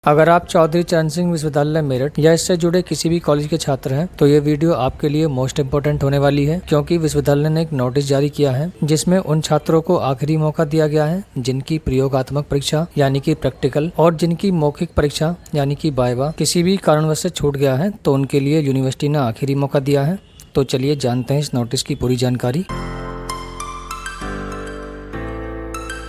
अगर आप चौधरी चरण सिंह विश्वविद्यालय मेरठ या इससे जुड़े किसी भी कॉलेज के छात्र हैं तो ये वीडियो आपके लिए मोस्ट इम्पोर्टेंट होने वाली है, क्योंकि विश्वविद्यालय ने एक नोटिस जारी किया है जिसमें उन छात्रों को आखिरी मौका दिया गया है जिनकी प्रयोगात्मक परीक्षा यानी कि प्रैक्टिकल और जिनकी मौखिक परीक्षा यानी कि वाइवा किसी भी कारणवश से छूट गया है, तो उनके लिए यूनिवर्सिटी ने आखिरी मौका दिया है। तो चलिए जानते हैं इस नोटिस की पूरी जानकारी।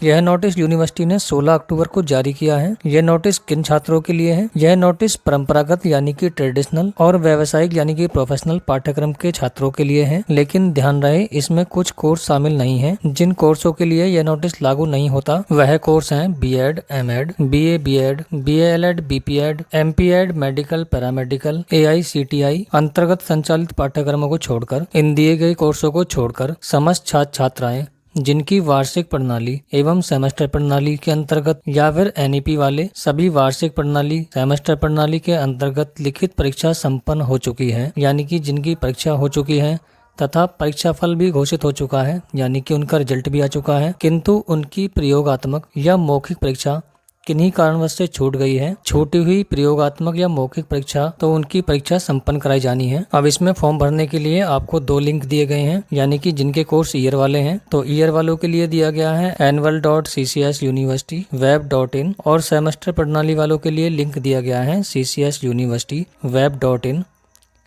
यह नोटिस यूनिवर्सिटी ने 16 अक्टूबर को जारी किया है। यह नोटिस किन छात्रों के लिए है? यह नोटिस परंपरागत यानी कि ट्रेडिशनल और व्यावसायिक यानी कि प्रोफेशनल पाठ्यक्रम के छात्रों के लिए है। लेकिन ध्यान रहे, इसमें कुछ कोर्स शामिल नहीं है। जिन कोर्सों के लिए यह नोटिस लागू नहीं होता वह कोर्स हैं BEd, MEd, BA, BEd, BElEd, BPEd, MPEd, medical, paramedical, AICTE अंतर्गत संचालित पाठ्यक्रमों को छोड़कर। इन दिए गए कोर्सों को छोड़कर समस्त छात्र छात्राएं जिनकी वार्षिक प्रणाली एवं सेमेस्टर प्रणाली के अंतर्गत या फिर एनईपी वाले सभी वार्षिक प्रणाली सेमेस्टर प्रणाली के अंतर्गत लिखित परीक्षा संपन्न हो चुकी है, यानी कि जिनकी परीक्षा हो चुकी है तथा परीक्षा फल भी घोषित हो चुका है, यानी कि उनका रिजल्ट भी आ चुका है, किंतु उनकी प्रयोगात्मक या मौखिक परीक्षा किन्हीं कारणवश से छूट गई है। छूटी हुई प्रयोगात्मक या मौखिक परीक्षा तो उनकी परीक्षा संपन्न कराई जानी है। अब इसमें फॉर्म भरने के लिए आपको 2 लिंक दिए गए हैं, यानी कि जिनके कोर्स ईयर वाले हैं तो ईयर वालों के लिए दिया गया है annual.ccsuniversityweb.in और सेमेस्टर प्रणाली वालों के लिए लिंक दिया गया है ccsuniversityweb.in।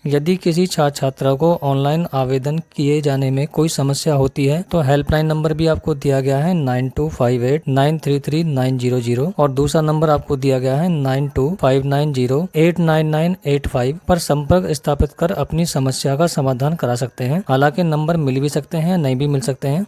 यदि किसी छात्र छात्रा को ऑनलाइन आवेदन किए जाने में कोई समस्या होती है तो हेल्पलाइन नंबर भी आपको दिया गया है 9258933900 और दूसरा नंबर आपको दिया गया है 9259089985 पर संपर्क स्थापित कर अपनी समस्या का समाधान करा सकते हैं। हालांकि नंबर मिल भी सकते हैं, नहीं भी मिल सकते हैं,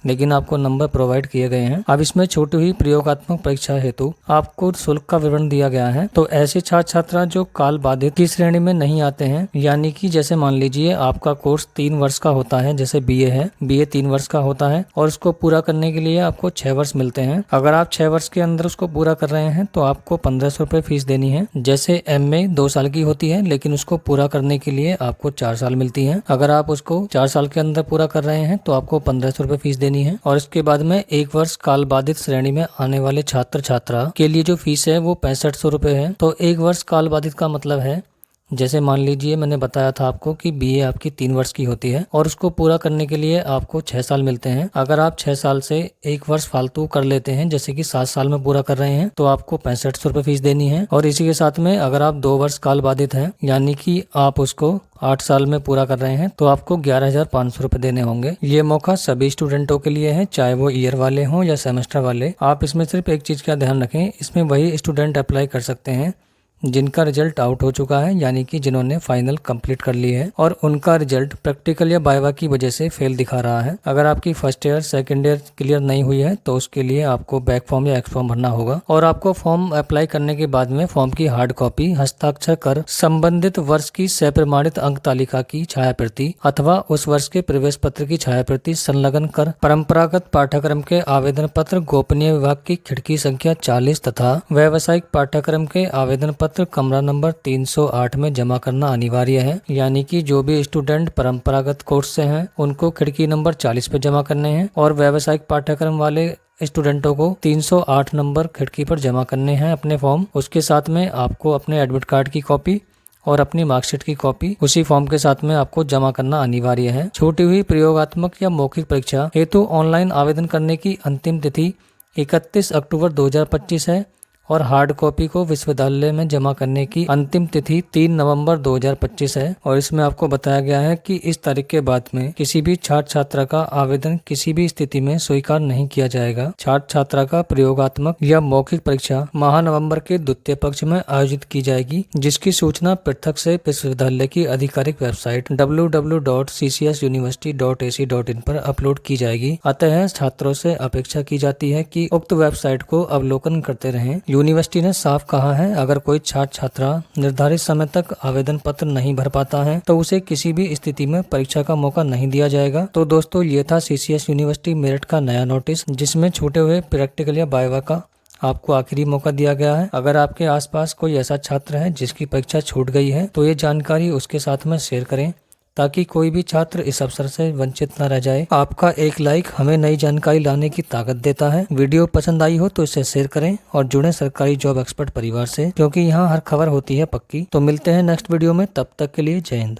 लेकिन आपको नंबर प्रोवाइड किए गए हैं। अब इसमें छूटी हुई प्रयोगात्मक परीक्षा हेतु आपको शुल्क का विवरण दिया गया है। तो ऐसे छात्र छात्रा जो काल बाधित की श्रेणी में नहीं आते हैं, यानी कि जैसे मान लीजिए आपका कोर्स 3 वर्ष का होता है, जैसे बीए है, बीए 3 वर्ष का होता है और उसको पूरा करने के लिए आपको 6 वर्ष मिलते हैं। अगर आप 6 वर्ष के अंदर उसको पूरा कर रहे हैं तो आपको 1500 रुपए फीस देनी है। जैसे एमए 2 साल की होती है लेकिन उसको पूरा करने के लिए आपको 4 साल मिलती है। अगर आप उसको 4 साल के अंदर पूरा कर रहे हैं तो आपको 1500 रुपए फीस देनी है। और इसके बाद में 1 वर्ष काल बाधित श्रेणी में आने वाले छात्र छात्रा के लिए जो फीस है वो 6500 रुपए है। तो 1 वर्ष काल बाधित का मतलब है, जैसे मान लीजिए मैंने बताया था आपको कि बीए आपकी 3 वर्ष की होती है और उसको पूरा करने के लिए आपको 6 साल मिलते हैं। अगर आप 6 साल से 1 वर्ष फालतू कर लेते हैं, जैसे कि 7 साल में पूरा कर रहे हैं, तो आपको 6500 रुपए फीस देनी है। और इसी के साथ में अगर आप 2 वर्ष काल बाधित हैं, यानी कि आप उसको 8 साल में पूरा कर रहे हैं, तो आपको 11,500 रुपए देने होंगे। ये मौका सभी स्टूडेंटों के लिए है, चाहे वो ईयर वाले हों या सेमेस्टर वाले। आप इसमें सिर्फ एक चीज का ध्यान रखें, इसमें वही स्टूडेंट अप्लाई कर सकते हैं जिनका रिजल्ट आउट हो चुका है, यानी कि जिन्होंने फाइनल कंप्लीट कर ली है और उनका रिजल्ट प्रैक्टिकल या वाइवा की वजह से फेल दिखा रहा है। अगर आपकी first year second year clear नहीं हुई है तो उसके लिए आपको बैक फॉर्म या एक्स फॉर्म भरना होगा और आपको फॉर्म अप्लाई करने के बाद में फॉर्म की हार्ड कॉपी हस्ताक्षर कर संबंधित वर्ष की सप्रमाणित अंक तालिका की छायाप्रति अथवा उस वर्ष के प्रवेश पत्र की छायाप्रति संलग्न कर परंपरागत पाठ्यक्रम के आवेदन पत्र गोपनीय विभाग की खिड़की संख्या 40 तथा व्यावसायिक पाठ्यक्रम के आवेदन पत्र कमरा नंबर 308 में जमा करना अनिवार्य है। यानी कि जो भी स्टूडेंट परंपरागत कोर्स से हैं उनको खिड़की नंबर 40 पे जमा करने हैं और व्यावसायिक पाठ्यक्रम वाले स्टूडेंटों को 308 नंबर खिड़की पर जमा करने हैं अपने फॉर्म। उसके साथ में आपको अपने एडमिट कार्ड की कॉपी और अपनी मार्कशीट की कॉपी उसी फॉर्म के साथ में आपको जमा करना अनिवार्य है। छूटी हुई प्रयोगात्मक या मौखिक परीक्षा हेतु ऑनलाइन आवेदन करने की अंतिम तिथि 31 अक्टूबर 2025 है और हार्ड कॉपी को विश्वविद्यालय में जमा करने की अंतिम तिथि 3 नवंबर 2025 है। और इसमें आपको बताया गया है कि इस तारीख के बाद में किसी भी छात्र छात्रा का आवेदन किसी भी स्थिति में स्वीकार नहीं किया जाएगा। छात्र छात्रा का प्रयोगात्मक या मौखिक परीक्षा माह नवंबर के द्वितीय पक्ष में आयोजित की जाएगी, जिसकी सूचना पृथक से विश्वविद्यालय की आधिकारिक वेबसाइट www.ccsuniversity.ac.in पर अपलोड की जाएगी। अतः छात्रों से अपेक्षा की जाती है कि उक्त वेबसाइट को अवलोकन करते रहें। यूनिवर्सिटी ने साफ कहा है, अगर कोई छात्र छात्रा निर्धारित समय तक आवेदन पत्र नहीं भर पाता है तो उसे किसी भी स्थिति में परीक्षा का मौका नहीं दिया जाएगा। तो दोस्तों, ये था सीसीएस यूनिवर्सिटी मेरठ का नया नोटिस, जिसमें छूटे हुए प्रैक्टिकल या वाइवा का आपको आखिरी मौका दिया गया है। अगर आपके आसपास कोई ऐसा छात्र है जिसकी परीक्षा छूट गई है तो ये जानकारी उसके साथ में शेयर करें ताकि कोई भी छात्र इस अवसर से वंचित न रह जाए। आपका एक लाइक हमें नई जानकारी लाने की ताकत देता है। वीडियो पसंद आई हो तो इसे शेयर करें और जुड़ें सरकारी जॉब एक्सपर्ट परिवार से, क्योंकि यहाँ हर खबर होती है पक्की। तो मिलते हैं नेक्स्ट वीडियो में, तब तक के लिए जय हिंद।